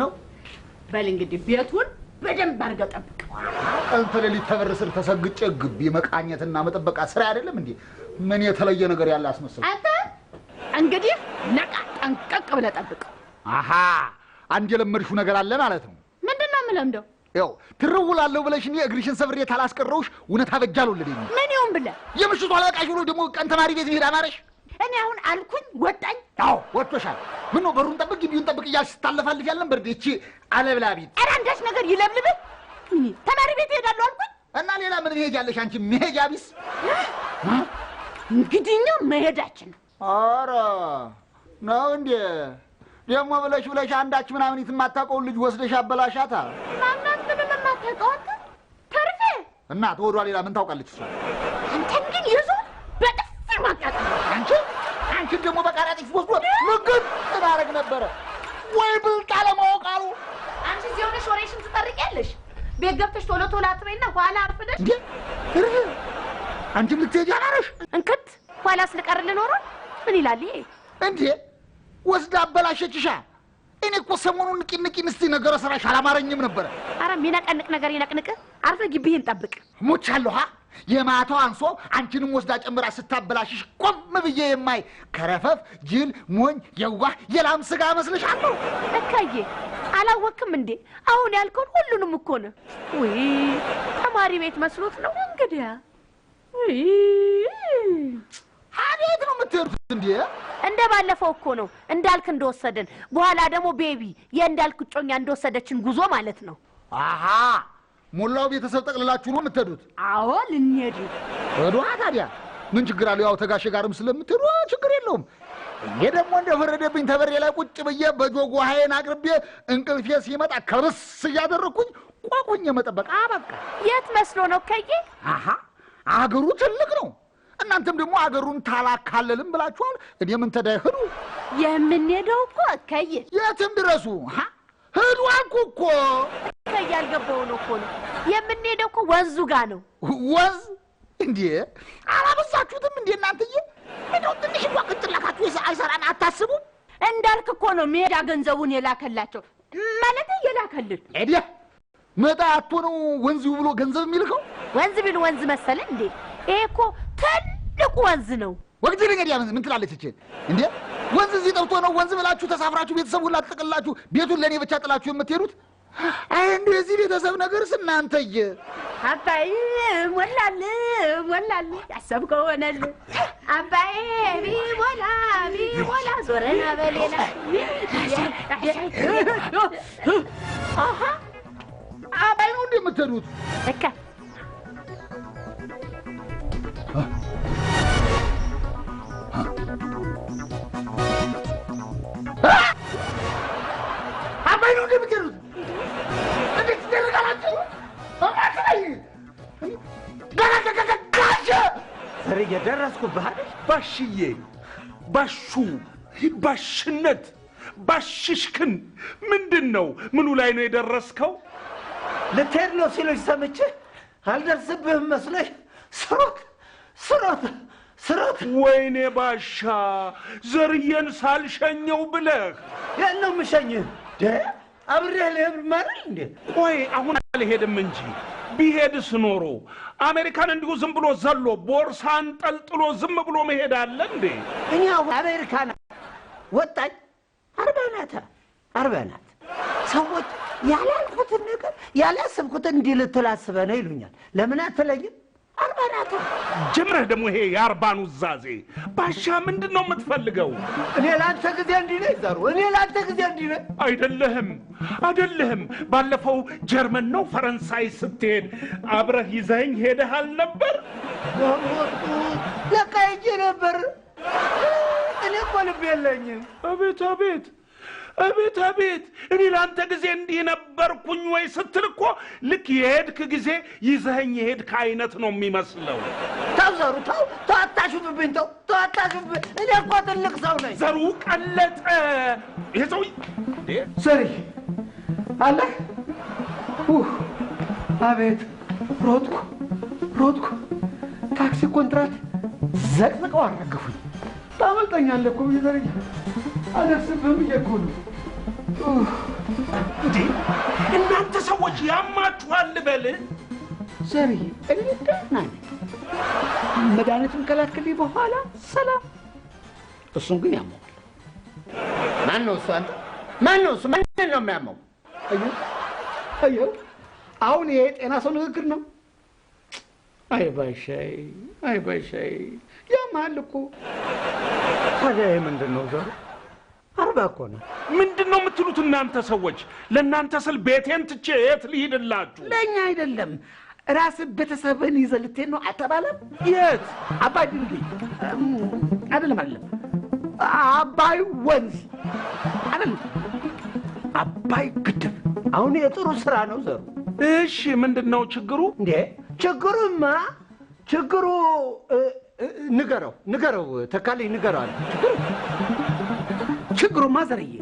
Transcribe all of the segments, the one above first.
ነው በል እንግዲህ ቤቱን በደንብ አድርገህ ጠብቅ አንተ ለሊት ተበረስር ተሰግጬ ግቢ መቃኘትና መጠበቅ ስራ አይደለም እንዴ ምን የተለየ ነገር ያለ አስመስል አንተ እንግዲህ ነቃ ጠንቀቅ ብለህ ጠብቅ አሃ አንድ የለመድሽው ነገር አለ ማለት ነው ምንድነው የምለምደው ያው ትርውላለሁ ብለሽኝ እግርሽን ሰብሬ ታላስቀረውሽ እውነት አበጃለሁ ለደኝ ምን ይሁን ብለህ የምሽቱ አለቃሽ ብሎ ደግሞ ቀን ተማሪ ቤት ሄዳ ማረሽ እኔ አሁን አልኩኝ ወጣኝ አዎ ወጥቶሻል ምን ነው በሩን ጠብቅ ግቢውን ጠብቅ እያልሽ ስታለፋልፍ ያለን በርዴ እቺ አለብላቢት ኧረ አንዳች ነገር ይለብልብ ተማሪ ቤት ሄዳለሁ አልኩኝ እና ሌላ ምን ሄጃለሽ አንቺ መሄጃ ቢስ እንግዲህ ነው መሄዳችን ኧረ ነው እንዴ ደሞ ብለሽ አንዳች ምናምን የማታውቀው ልጅ ወስደሽ አበላሻታ ማናት ምን ማታውቀው ተርፌ እናት ወዷ ሌላ ምን ታውቃለች እሷ አንተን ግን ይዞ በጥፊ ማቃጠል አንቺ ደሞ በቃራጢፍ ወስዶ ምግብ ተባረክ ነበር ወይ ብልጣ ለማውቃሉ አንቺ ዚዮነሽ ወሬሽን ትጠርቂያለሽ ቤት ገብተሽ ቶሎ ቶሎ አትበይና ኋላ አርፍደሽ እንዴ አንቺም ልትሄጂ አማረሽ እንከት ኋላ ስለቀርል ኖሮ ምን ይላል ይሄ እንዴ ወስዳ አበላሸችሻ እኔ እኮ ሰሞኑን ንቂ ምስቲ ነገር ሰራሽ አላማረኝም ነበር አረ ሚነቀንቅ ነገር ይነቅንቅ አርፈ ግቢህን ጠብቅ ሞቻለሁ የማታው አንሶ አንቺንም ወስዳ ጨምራ ስታበላሽሽ ቆም ብዬ የማይ ከረፈፍ ጅል ሞኝ የዋህ የላም ስጋ መስልሻለሁ እካዬ አላወቅም እንዴ አሁን ያልከው ሁሉንም እኮ ነው ወይ ተማሪ ቤት መስሎት ነው እንግዲህ ወይ አቤት ነው የምትሄዱት እንደ ባለፈው እኮ ነው እንዳልክ እንደወሰደን በኋላ ደግሞ ቤቢ የእንዳልክ ጮኛ እንደወሰደችን ጉዞ ማለት ነው አሃ ሞላው ቤተሰብ ጠቅልላችሁ ነው የምትሄዱት አዎ ልንሄድ ወዷ ታዲያ ምን ችግር አለው ያው ተጋሽ ጋርም ስለምትሄዱ ችግር የለውም እኔ ደግሞ እንደፈረደብኝ ተበሬ ላይ ቁጭ ብዬ በጆጎ ሃይን አቅርቤ እንቅልፌ ሲመጣ ከርስ ያደረኩኝ ቋቁኝ መጠበቅ አበቃ የት መስሎ ነው ከዬ አሃ አገሩ ትልቅ ነው እናንተም ደግሞ አገሩን ታላካለልም ብላችኋል እኔ ምን ተዳይኸዱ የምንሄደው እኮ ከዬ የትም ድረሱ ሄዱ አልኩ ከዬ አልገባው ነው እኮ ነው የምንሄደው እኮ ወንዙ ጋር ነው ወንዝ እንዴ አላበዛችሁትም እንዴ እናንተዬ እንደው ትንሽ ወቅትላካችሁ አይሰራን አታስቡ እንዳልክ እኮ ነው ሜዳ ገንዘቡን የላከላቸው ማለት የላከልን እዲያ መጣቱ ነው ወንዙ ብሎ ገንዘብ የሚልከው ወንዝ ቢል ወንዝ መሰለ እንዴ ይሄ እኮ ትልቅ ወንዝ ነው ወግዲህ እንግዲህ ምን ትላለች እቺ እንዴ ወንዝ እዚህ ጠብቶ ነው ወንዝ ብላችሁ ተሳፍራችሁ ቤተሰቡን ላጥቅላችሁ ቤቱን ለኔ ብቻ ጥላችሁ የምትሄዱት አይ እንደዚህ ቤተሰብ ነገርስ እናንተዬ አባይ ሞላል ያሰብከው ሆነል አባይ ቢሞላ ዞረና በሌላ አሃ አባይ ነው እንደምትሄዱት እካ አባይ ነው እንደምትሄዱት እንዴት ትደረጋላችሁ አማካይ ጋጋጋጋጋሽ ሰሪ የደረስኩብህ ባሽዬ ባሹ ባሽነት ባሽሽክን ምንድነው ምኑ ላይ ነው የደረስከው ለቴድ ነው ሲሉኝ ሰምቼ አልደርስብህም መስለሽ ስሮት ወይኔ ባሻ ዘርየን ሳልሸኘው ብለህ ያለው ምሸኝህ አብሬህ ልሄድ ማለት እንዴ ቆይ አሁን አልሄድም እንጂ ቢሄድስ ኖሮ አሜሪካን እንዲሁ ዝም ብሎ ዘሎ ቦርሳን ጠልጥሎ ዝም ብሎ መሄድ አለ እንዴ እኔ አሁን አሜሪካን ወጣኝ አርባናት ሰዎች ያላልኩትን ነገር ያላሰብኩትን እንዲህ ልትላስበ ነው ይሉኛል ለምን አትለኝም አርባናት ጀምረህ ደግሞ ይሄ ያርባኑ ዛዜ ባሻ ምንድነው የምትፈልገው እኔ ላንተ ጊዜ እንዲህ ነኝ ዘሩ እኔ ላንተ ጊዜ እንዲህ ነኝ አይደለህም ባለፈው ጀርመን ነው ፈረንሳይ ስትሄድ አብረህ ይዘኝ ሄደሃል ነበር ለካ ሄጄ ነበር እኔ እኮ ልብ የለኝም አቤት እኔ ላንተ ጊዜ እንዲህ ነበርኩኝ ወይ ስትል እኮ ልክ የሄድክ ጊዜ ይዘኸኝ የሄድክ አይነት ነው የሚመስለው ተው ዘሩ ተው አታሹፍብኝ ተው አታሹፍብኝ እኔ እኮ ትልቅ ሰው ነኝ ዘሩ ቀለጠ ይሄ ሰው ሰሪ አለ አቤት ሮጥኩ ታክሲ ኮንትራት ዘቅዝቀው አረገፉኝ ታመልጠኛለህ እኮ ይዘረኝ አደርስብህም እየኮኑ እንዴ እናንተ ሰዎች ያማችኋል ልበል? ዘርዬ እኔ ደህና ነኝ። መድኃኒቱን ከላክልኝ በኋላ ሰላም። እሱን ግን ያመዋል። ማን ነው እሱ? አንተ ማን ነው እሱ? ማንን ነው የሚያመው? አየሁ አሁን ይሄ ጤና ሰው ንግግር ነው። አይ ባሻይ ያማል እኮ። ታዲያ ምንድን ነው ዘሩ? 40 እኮ ነው። ምንድን ነው የምትሉት እናንተ ሰዎች? ለእናንተ ስል ቤቴን ትቼ የት ልሂድላችሁ? ለእኛ አይደለም ራስህ ቤተሰብህን ይዘህ ልትሄድ ነው አልተባለም? የት? አባይ ድልድይ አይደለም አባይ ወንዝ አይደለም አባይ ግድብ። አሁን የጥሩ ስራ ነው ዘሩ። እሺ ምንድን ነው ችግሩ? እንዴ ችግሩ ንገረው ተካልኝ ንገረው አለ። ችግሩማ ዘርዬ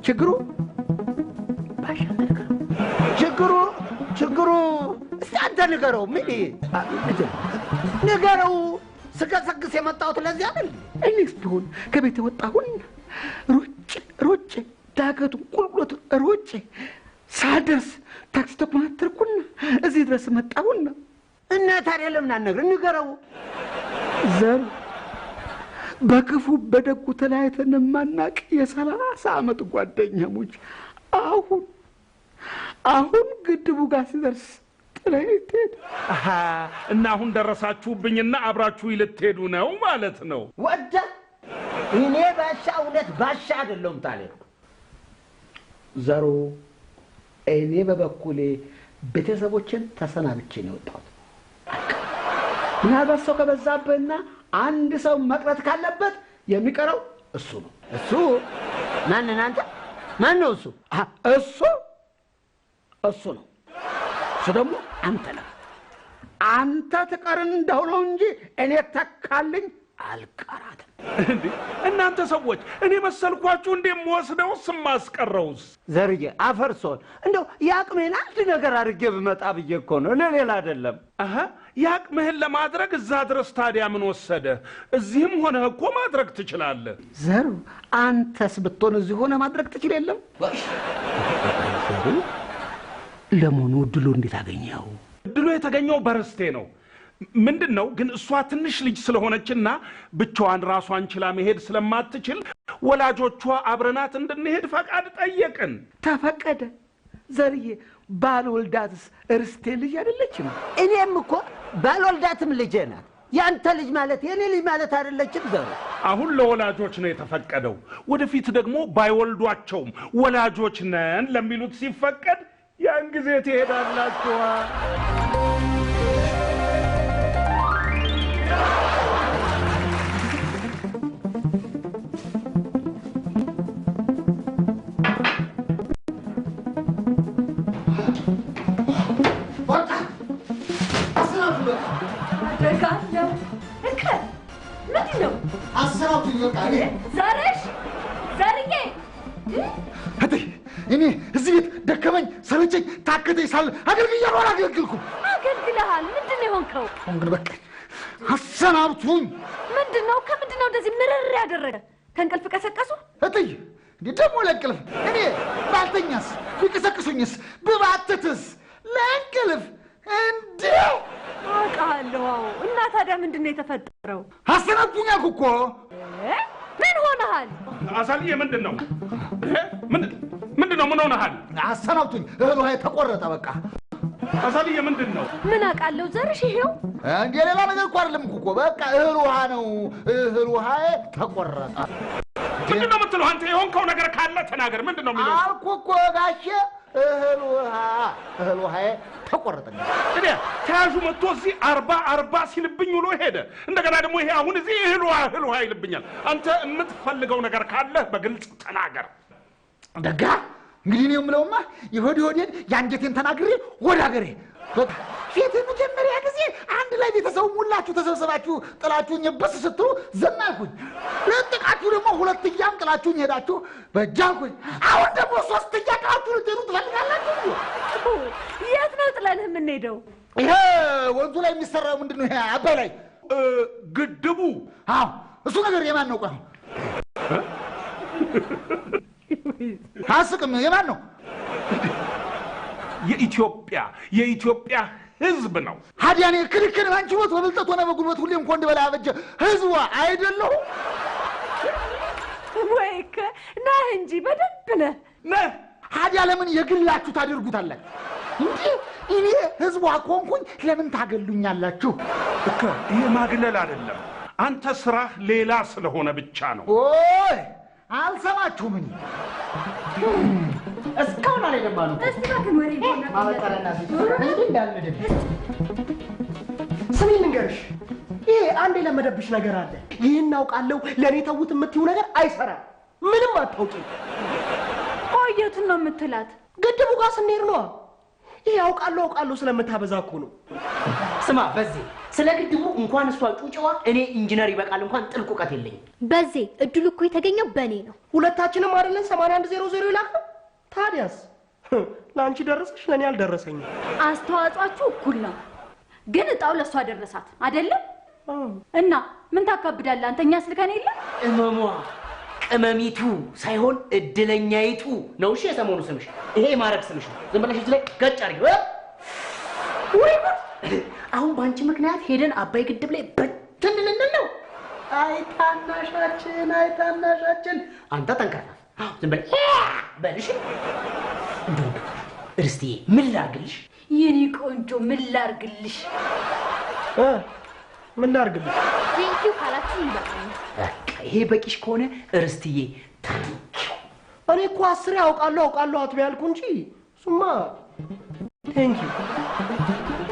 ችግሩ ባሻ ችግሩ እስቲ አንተ ንገረው። ምን ንገረው። ስቀሰቅስ የመጣሁት ለዚህ አይደል? እኔስ ቢሆን ከቤት ወጣሁና ሮጬ ዳገቱን ቁልቁለቱን ሮጬ ሳደርስ ታክሲ ተኮናተርኩና እዚህ ድረስ መጣሁና እና ታዲያ ለምን አትነግረን? ንገረው። ዘሩ በክፉ በደጉ ተለያይተን የማናቅ የ30 ዓመት ጓደኛሞች አሁን ግድቡ ጋር ሲደርስ ጥለኸኝ ትሄድ። እና አሁን ደረሳችሁብኝና አብራችሁ ልትሄዱ ነው ማለት ነው? ወደ እኔ ባሻ እውነት ባሻ አይደለሁም ታዲያ ዘሩ። እኔ በበኩሌ ቤተሰቦችን ተሰናብቼ ነው የወጣሁት። ምናልባት ሰው ከበዛብህና አንድ ሰው መቅረት ካለበት የሚቀረው እሱ ነው። እሱ ማንን? አንተ ማን ነው እሱ? እሱ ነው። እሱ ደግሞ አንተ ነህ። አንተ ትቀርን እንደሆነው እንጂ እኔ ተካልኝ አልቀራትም። እንዴ እናንተ ሰዎች እኔ መሰልኳችሁ እንደምወስደው ስማስቀረውስ? ዘርዬ አፈርሶን እንደው ያቅሜን አንድ ነገር አድርጌ ብመጣ ብዬ እኮ ነው፣ ለሌላ አይደለም። ያቅምህን ለማድረግ እዛ ድረስ ታዲያ ምን ወሰደ? እዚህም ሆነህ እኮ ማድረግ ትችላለህ። ዘሩ አንተስ ብትሆን እዚህ ሆነ ማድረግ ትችል የለም? ለመሆኑ እድሉ እንዴት አገኘው? እድሉ የተገኘው በርስቴ ነው። ምንድን ነው ግን እሷ ትንሽ ልጅ ስለሆነችና ብቻዋን ራሷን ችላ መሄድ ስለማትችል ወላጆቿ አብረናት እንድንሄድ ፈቃድ ጠየቅን። ተፈቀደ። ዘርዬ ባልወልዳትስ ርስቴ ልጅ አይደለችም? እኔም እኮ ባልወልዳትም ልጄ ናት። ያንተ ልጅ ማለት የኔ ልጅ ማለት አይደለችም ዘሩ። አሁን ለወላጆች ነው የተፈቀደው። ወደፊት ደግሞ ባይወልዷቸውም ወላጆች ነን ለሚሉት ሲፈቀድ ያን ጊዜ ትሄዳላችሁ። እኔ እዚህ ቤት ደከመኝ ሰለቸኝ ታከተኝ ሳል አገልግያለሁ። አላገልግልኩም። አገልግለሃል። ምንድን ነው የሆንከው? አሁን ግን በቃ አሰናብቱኝ። ምንድን ነው ከምንድን ነው እንደዚህ ምርር ያደረገ? ከእንቅልፍ ቀሰቀሱ? እትይ እንዴ ደግሞ ለእንቅልፍ እኔ ባልተኛስ ቢቀሰቅሱኝስ ብባትትስ ለእንቅልፍ እንዴ አውቃለሁ። እና ታዲያ ምንድን ነው የተፈጠረው? አሰናብቱኝ አልኩ እኮ። ምን ሆነሃል? አሳልዬ ምንድን ነው ምንድን ነው? ምን ሆነሃል? አሰናብቱኝ። እህል ውሃ ተቆረጠ። በቃ አሳልዬ ምንድን ነው? ምን አውቃለሁ። ዘርሽ ይሄው እንዴ ሌላ ነገር እኮ አይደለም እኮ በቃ እህል ውሃ ነው። እህል ውሃ ተቆረጠ። ምንድን ነው የምትለው አንተ? የሆንከው ነገር ካለ ተናገር። ምንድን ነው የሚለው? አልኩ እኮ ጋሼ እህል ውሃ ተቆረጠ። እኔ ተያዡ መጥቶ እዚህ 40 ሲልብኝ ውሎ ሄደ። እንደገና ደግሞ ይሄ አሁን እዚህ እህል ውሃ ይልብኛል። አንተ የምትፈልገው ነገር ካለ በግልጽ ተናገር። ደጋ እንግዲህ ነው የምለውማ የሆዴን የአንጀቴን ተናግሬ ወደ ሀገሬ በቃ ፊት መጀመሪያ ጊዜ አንድ ላይ ቤተሰቡ ሙላችሁ ተሰብስባችሁ ጥላችሁኝ በስ ስትሉ ዝም አልኩኝ። ለጥቃችሁ ደግሞ ሁለትያም ጥላችሁኝ ሄዳችሁ በጃልኩኝ። አሁን ደግሞ ሶስትያ ጥላችሁ ልትሄዱ ትፈልጋላችሁ። የት ነው ጥለንህ የምንሄደው? ይሄ ወንዙ ላይ የሚሰራው ምንድን ነው? ይሄ አባይ ላይ ግድቡ። አዎ እሱ ነገር የማን ነው? ቆይ አስቅም የማን ነው? የኢትዮጵያ ህዝብ ነው። ሀዲያኔ ክርክር አንቺ ወጥ በብልጠት ሆነ በጉልበት ሁሌም ኮንድ በላ አበጀ ህዝቧ አይደለሁ ወይከ ነህ እንጂ በደንብ ነህ። ሀዲያ ለምን የግላችሁ ታደርጉታላችሁ? እንዴ እኔ ህዝቧ ኮንኩኝ ለምን ታገሉኛላችሁ? እከ ይሄ ማግለል አይደለም። አንተ ስራህ ሌላ ስለሆነ ብቻ ነው። ኦይ አልሰማችሁም? እኔ እስካሁን አልገባንም። እስቲ ባክን ወሬ ይሆናል ማበጠረና እንዴ እንዳልነደብ ስሚ ልንገርሽ፣ ይሄ አንድ የለመደብሽ ነገር አለ። ይሄን አውቃለሁ ለኔ ተውት የምትይው ነገር አይሰራም። ምንም አታውቂ። ቆየቱን ነው የምትላት? ግድቡ ጋር ስንሄድ ነው። ይሄ አውቃለሁ ስለምታበዛ እኮ ነው። ስማ በዚህ ስለ ግድቡ እንኳን እሷ ጩጭዋ እኔ ኢንጂነር ይበቃል እንኳን ጥልቅ እውቀት የለኝም። በዚህ እድሉ እኮ የተገኘው በእኔ ነው። ሁለታችንም አይደለን 8100 ይላከው። ታዲያስ ለአንቺ ደረሰሽ ለኔ አልደረሰኝም። አስተዋጽኦአችሁ እኩል ነው፣ ግን እጣው ለሷ ደረሳት አይደለም? እና ምን ታካብዳለህ አንተኛ ስልከኔ የለ ቅመሚቱ ሳይሆን እድለኛይቱ ነው። እሺ የሰሞኑ ስምሽ ይሄ ማረግ ስምሽ ነው። ዝም ብለሽ እዚህ ላይ ገጭ አድርጊ። ወይ አሁን ባንቺ ምክንያት ሄደን አባይ ግድብ ላይ በትንልልን ነው። አይታናሻችን አንተ ጠንካራ ዝም ብለሽ በልሽ። እንደው እርስቴ ምን ላርግልሽ? የኔ ቆንጆ ምን ላርግልሽ? ምን ላርግልሽ? ቴንኪው ካላችሁ ይበቃል። ይሄ በቂሽ ከሆነ እርስትዬ ታንኪው። እኔ እኮ 10 አውቃለሁ አትበይ አልኩ እንጂ ሱማ ቴንኪው።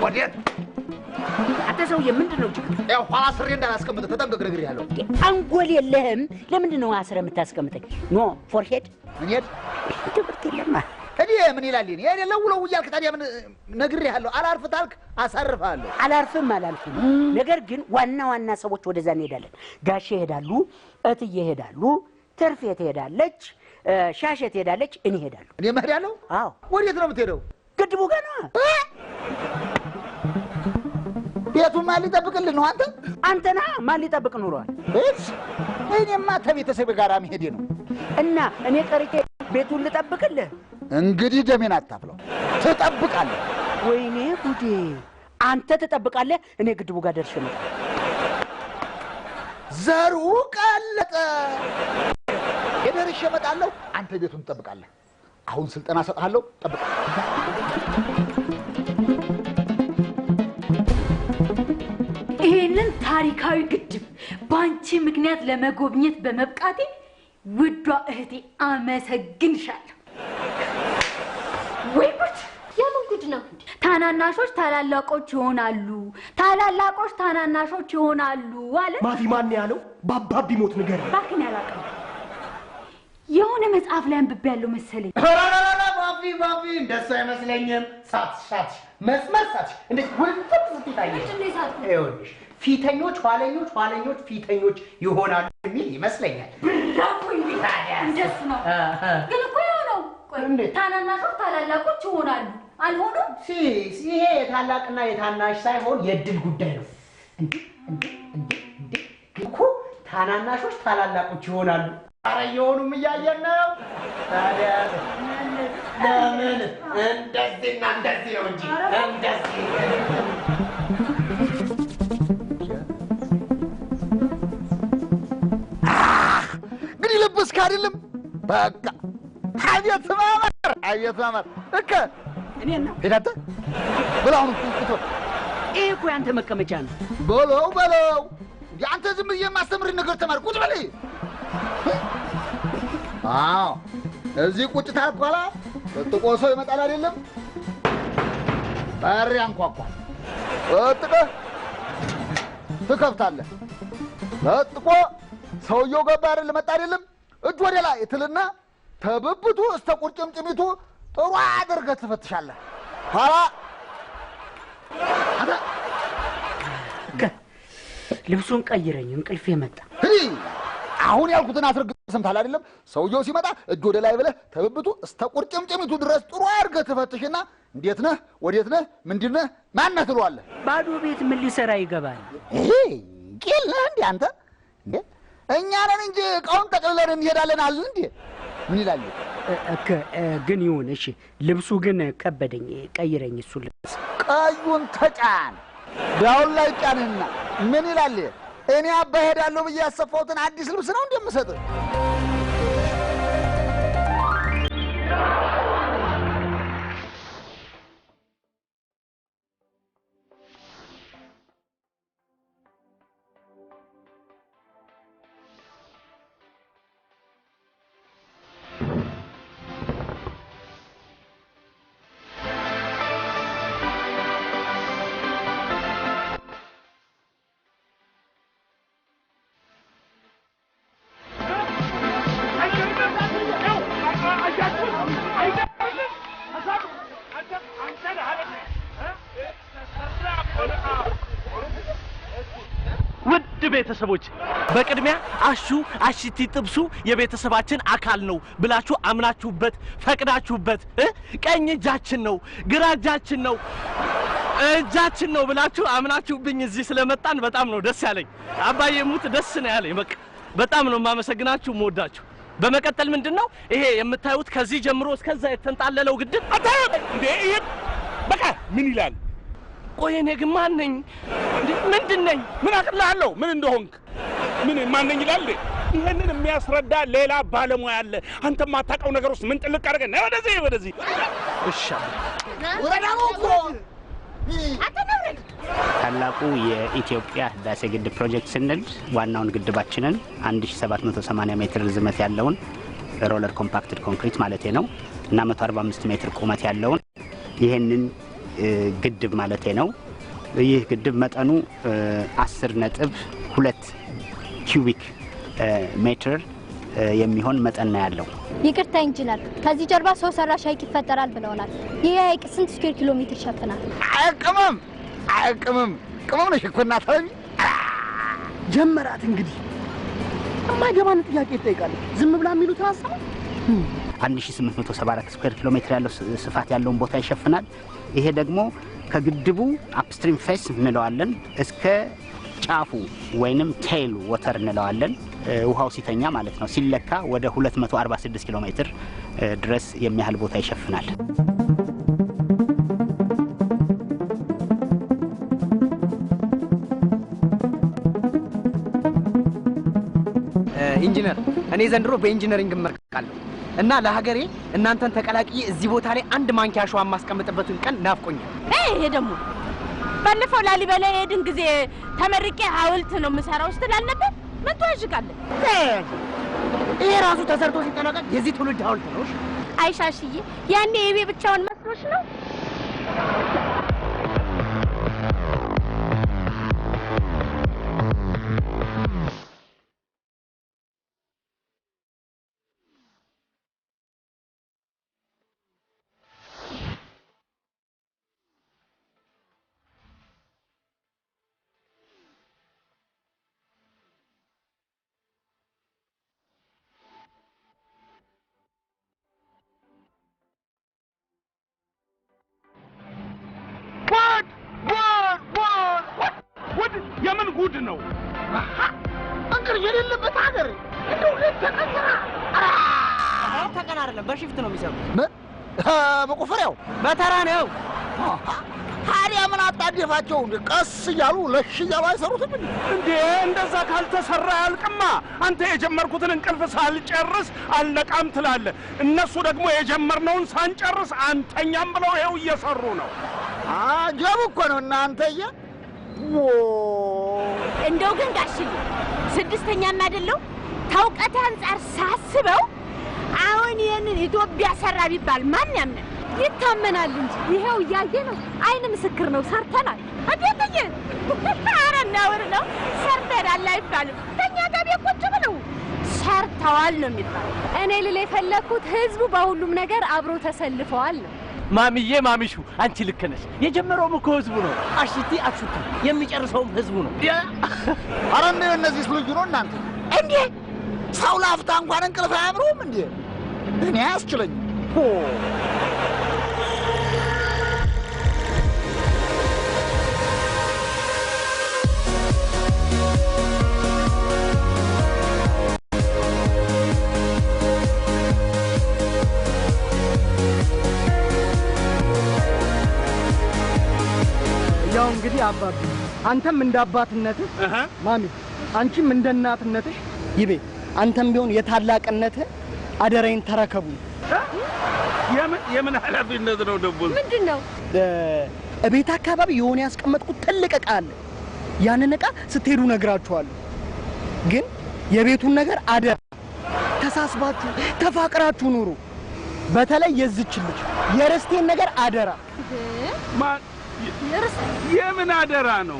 ወዴት አንተ ሰውዬ ምንድን ነው ችግር? ያው ኋላ ስሬ እንዳላስቀምጥ ተጠንቀቅ ነግሬሃለሁ። አንጎል የለህም? ለምንድን ነው አስረ የምታስቀምጠኝ? ኖ ፎርሄድ ምን ሄድ ትምህርት የለማ እኔ ምን ይላል? እኔ ለውለው እያልክ ታዲያ ምን ነግሬሃለሁ። አላርፍ ታልክ አሳርፍሃለሁ። አላርፍም አላልኩም። ነገር ግን ዋና ሰዎች ወደዛ እንሄዳለን። ጋሼ ይሄዳሉ፣ እትዬ ይሄዳሉ፣ ትርፌ ትሄዳለች፣ ሻሼ ትሄዳለች፣ እኔ እሄዳለሁ። እኔ እሄዳለሁ? አዎ። ወዴት ነው የምትሄደው? ግድቡ ጋር ነው። ቤቱን ማን ሊጠብቅልህ ነው? አንተና ማን ሊጠብቅ ኑሯል? እኔማ ከቤተሰብ ጋር መሄዴ ነው። እና እኔ ቀርቼ ቤቱን ልጠብቅልህ? እንግዲህ ደሜን አታፍለው። ትጠብቃለህ። ወይኔ ጉዴ! አንተ ትጠብቃለህ፣ እኔ ግድቡ ጋር ደርሼ እመጣለሁ። ዘሩ ቀለጠ። ደርሼ እመጣለሁ፣ አንተ ቤቱን ትጠብቃለህ። አሁን ስልጠና ሰጥሃለሁ፣ ጠብቅ። ይሄንን ታሪካዊ ግድብ ባንቺ ምክንያት ለመጎብኘት በመብቃቴ ውዷ እህቴ አመሰግንሻለሁ። ወይ ጉድ! የምን ጉድ ነው? ታናናሾች ታላላቆች ይሆናሉ፣ ታላላቆች ታናናሾች ይሆናሉ አለ። ማፊ ማን ያለው? ባባቢ ሞት ነገር ባክን ያላቀው የሆነ መጽሐፍ ላይ አንብቤያለሁ መሰለኝ። ባቢ እንደሱ አይመስለኝም። ሳትሽ መስመር ሳትሽ እንዴ ወልፈት ስትታየሽ ይኸውልሽ ፊተኞች ኋለኞች ፊተኞች ይሆናሉ የሚል ይመስለኛል። ብራኩ እንደሱ ነው። ግን እኮ ነው ታናናሾች ታላላቆች ይሆናሉ አልሆኑም። ይሄ የታላቅና የታናሽ ሳይሆን የእድል ጉዳይ ነው። እንዴ እኮ ታናናሾች ታላላቆች ይሆናሉ። ኧረ የሆኑም እያየን ነው። ታዲያ ለምን እንደዚህና እንደዚህ ነው እንጂ እንደዚህ ግን ይለብስክ አይደለም? በቃ አቤት ማመር እከ እኔና ሄዳተ በላውን ቁጥቶ ይሄ እኮ ያንተ መቀመጫ ነው። በለው ያንተ ዝም ብዬ የማስተምር ነገር ተማር። ቁጭ በል። አዎ እዚህ ቁጭ ታልክ በኋላ ጥቆ ሰው ይመጣል አይደለም? በር ያንኳኳል። ጥቆ ትከፍታለህ። ጥቆ ሰውየው ገባ አይደል? መጣ አይደለም? እጅ ወደ ላይ ትልና ተብብቱ እስተ ቁርጭምጭሚቱ ጥሩ አድርገህ ትፈትሻለህ። ኋላ ልብሱን ቀይረኝ፣ እንቅልፌ መጣ። አሁን ያልኩትን አስረግጠህ ሰምተሃል አይደለም? ሰውየው ሲመጣ እጅ ወደ ላይ ብለህ ተብብቱ እስተ ቁርጭምጭሚቱ ድረስ ጥሩ አድርገህ ትፈትሽና እንዴት ነህ፣ ወዴት ነህ፣ ምንድን ነህ፣ ማን ነህ ትለዋለህ። ባዶ ቤት ምን ሊሰራ ይገባል? ቂል ነህ እንዴ አንተ? እንዴ እኛ ነን እንጂ እቃውን ጠቅልለን እንሄዳለን አልን እንዴ? ምን ይላል? ግን ይሁን እሺ። ልብሱ ግን ከበደኝ፣ ቀይረኝ። እሱ ልብስ ቀዩን ተጫን ዳውን ላይ ጫንና ምን ይላል? እኔ አባ ሄዳለሁ ብዬ ያሰፋሁትን አዲስ ልብስ ነው እንደምሰጥ። ውድ ቤተሰቦች በቅድሚያ አሽቲ ጥብሱ የቤተሰባችን አካል ነው ብላችሁ አምናችሁበት ፈቅዳችሁበት ቀኝ እጃችን ነው ግራ እጃችን ነው እጃችን ነው ብላችሁ አምናችሁብኝ እዚህ ስለመጣን በጣም ነው ደስ ያለኝ። አባዬ ሙት ደስ ነው ያለኝ። በቃ በጣም ነው ማመሰግናችሁ ሞዳችሁ። በመቀጠል ምንድነው ይሄ የምታዩት ከዚህ ጀምሮ እስከዛ የተንጣለለው ግድብ አታዩት እንዴ? ይሄ በቃ ምን ይላል? ቆይ እኔ ግን ማን ነኝ? ምንድን ነኝ? ምን አቅልሃለሁ? ምን እንደሆንክ ምን ማን ነኝ ይላል? ይሄንን የሚያስረዳ ሌላ ባለሙያ አለ። አንተ ማታውቀው ነገር ውስጥ ምን ጥልቅ አድርገህ ነው ወደዚህ እሺ ታላቁ የኢትዮጵያ ህዳሴ ግድብ ፕሮጀክት ስንል ዋናውን ግድባችንን 1780 ሜትር ርዝመት ያለውን ሮለር ኮምፓክትድ ኮንክሪት ማለት ነው እና 145 ሜትር ቁመት ያለውን ይሄንን ግድብ ማለት ነው። ይህ ግድብ መጠኑ 10.2 ኪዩቢክ ሜትር የሚሆን መጠን ነው ያለው። ይቅርታ ኢንጂነር፣ ከዚህ ጀርባ ሰው ሰራሽ ሐይቅ ይፈጠራል ብለውናል። ይህ ሐይቅ ስንት ስኩዌር ኪሎ ሜትር ይሸፍናል? ቅመም ነሽ እኮ እናት አለኝ። ጀመራት እንግዲህ የማይገባን ጥያቄ ይጠይቃል። ዝም ብላ የሚሉት ሀሳብ 1874 ስኩዌር ኪሎ ሜትር ያለው ስፋት ያለውን ቦታ ይሸፍናል። ይሄ ደግሞ ከግድቡ አፕስትሪም ፌስ እንለዋለን እስከ ጫፉ ወይንም ቴይል ወተር እንለዋለን። ውሃው ሲተኛ ማለት ነው። ሲለካ ወደ 246 ኪሎ ሜትር ድረስ የሚያህል ቦታ ይሸፍናል። ኢንጂነር፣ እኔ ዘንድሮ በኢንጂነሪንግ እመርቃለሁ እና ለሀገሬ እናንተን ተቀላቅዬ እዚህ ቦታ ላይ አንድ ማንኪያ አሸዋ ማስቀምጥበትን ቀን ናፍቆኛል። ይሄ ደግሞ ባለፈው ላሊበላ የሄድን ጊዜ ተመርቄ ሐውልት ነው የምሰራው ስትል አልነበር? ምን ትዋዥቃለህ? ይሄ ራሱ ተሰርቶ ሲጠናቀቅ የዚህ ትውልድ ሐውልት ነው። አይሻሽዬ፣ ያኔ የቤ ብቻውን መስሎሽ ነው? የምን ጉድ ነው? እንግር የሌለበት ሀገር እንደው ለተቀሰራ ተቀና አይደለም፣ በሽፍት ነው የሚሰሩት። መቆፈሪያው በተራ ነው። ታዲያ ምን አጣደፋቸው? ቀስ እያሉ ለሽ እያሉ አይሰሩትም እንዴ? እንደዛ ካልተሰራ ያልቅማ። አንተ የጀመርኩትን እንቅልፍ ሳልጨርስ አልነቃም ትላለህ። እነሱ ደግሞ የጀመርነውን ሳንጨርስ አንተኛም ብለው ይኸው እየሰሩ ነው። አጀብ እኮ ነው እናንተዬ። እንደው ግን ጋሽዬ ስድስተኛና አይደለው ታውቀት አንፃር ሳስበው አሁን ይሄንን ኢትዮጵያ ሰራ ቢባል ማን ያምናል? ይታመናል እንጂ ይሄው እያየ ነው። አይን ምስክር ነው። ሰርተናል። አቤትዬ ኧረ እናውር ነው። ሰርተናል አይባልም። ከእኛ ጋር ቁጭ ብለው ሰርተዋል ነው የሚባለው። እኔ ልል የፈለኩት ህዝቡ በሁሉም ነገር አብሮ ተሰልፈዋል ነው። ማሚዬ ማሚሹ አንቺ ልክ ነሽ። የጀመረውም እኮ ህዝቡ ነው። አሽቲ አሽቱ የሚጨርሰውም ህዝቡ ነው። ኧረ እንደው እነዚህ ልዩ ነው እናንተ። እንዴ ሰው ላፍታ እንኳን እንቅልፍ አያምረውም እንዴ? እኔ አያስችለኝም። አባቢ አንተም እንደ አባትነትህ ማሚ አንቺም እንደ እናትነትሽ ይቤ አንተም ቢሆን የታላቅነትህ አደረይን ተረከቡ። የምን ኃላፊነት ነው ደግሞ? ምንድነው? እቤት አካባቢ የሆነ ያስቀመጥኩት ትልቅ ዕቃ አለ። ያንን ዕቃ ስትሄዱ ነግራችኋለሁ። ግን የቤቱን ነገር አደራ ተሳስባችሁ ተፋቅራችሁ ኑሩ። በተለይ የዝች ልጅ የርስቴን ነገር አደራ። የምን አደራ ነው?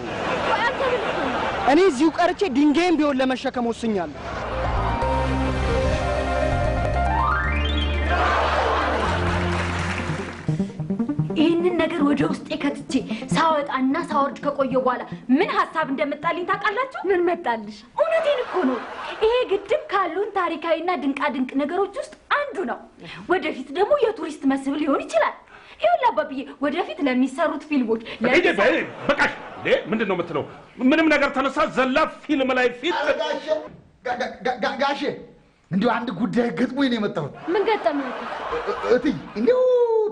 እኔ እዚሁ ቀርቼ ድንጋይም ቢሆን ለመሸከም ወስኛለሁ። ይህንን ነገር ወደ ውስጥ ከትቼ ሳወጣና ሳወርድ ከቆየው በኋላ ምን ሐሳብ እንደመጣልኝ ታውቃላችሁ? ምን መጣልሽ? እውነቴን እኮ ነው። ይሄ ግድብ ካሉን ታሪካዊና ድንቃድንቅ ነገሮች ውስጥ አንዱ ነው። ወደፊት ደግሞ የቱሪስት መስህብ ሊሆን ይችላል። ይኸውልህ አባብዬ፣ ወደፊት ለሚሰሩት ፊልሞች በቃሽ። ምንድን ነው የምትለው? ምንም ነገር ተነሳ ዘላ ፊልም ላይ ፊት ጋሼ እንዲሁ አንድ ጉዳይ ገጥሞኝ ነው የመጣሁት። ምን ገጠመህ? እትይ እንዲሁ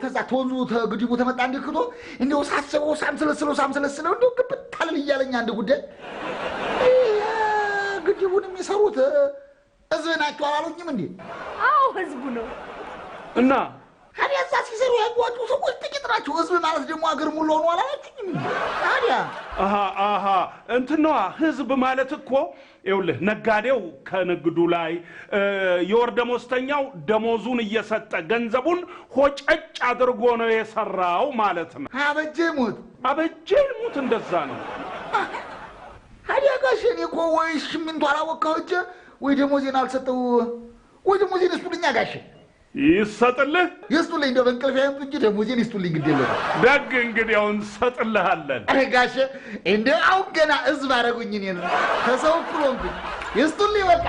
ተዛ ተወንዙ ተግድቡ ተመጣ እንድክቶ እንዲሁ ሳስበው ሳምሰለስለው እንዲሁ ግብት አለል እያለኝ አንድ ጉዳይ ግድቡን የሚሰሩት ህዝብ ናቸው አላሉኝም እንዴ? አዎ ህዝቡ ነው። እና ታዲያ እዛ ሲሰሩ ያጓጩ ሰዎች ጥቂት ናቸው። ህዝብ ማለት ደግሞ አገር ሙሉ ሆኖ አላላችሁኝም? ታዲያ እንትን ነዋ። ህዝብ ማለት እኮ ይኸውልህ ነጋዴው ከንግዱ ላይ የወር ደሞዝተኛው ደሞዙን እየሰጠ ገንዘቡን ሆጨጭ አድርጎ ነው የሰራው ማለት ነው። አበጀ ሙት እንደዛ ነው። ታዲያ ጋሼ እኔ እኮ ወይ ሽሚንቱ አላወቃሁ እጄ ወይ ደሞዜን አልሰጠው ወይ ደሞዜን ይስጡልኛ ጋሼ። ይሰጥልህ ይስጡልኝ፣ እንደው በእንቅልፍ ያምጡ እንጂ ደሞዜን ይስጡልኝ። ግድ የለም ደግ እንግዲህ አሁን እንሰጥልሃለን። አረ ጋሼ እንደው አሁን ገና ህዝብ አደረጉኝ እኔን ከሰው እኩል ሆንኩኝ። ይስጡልኝ በቃ።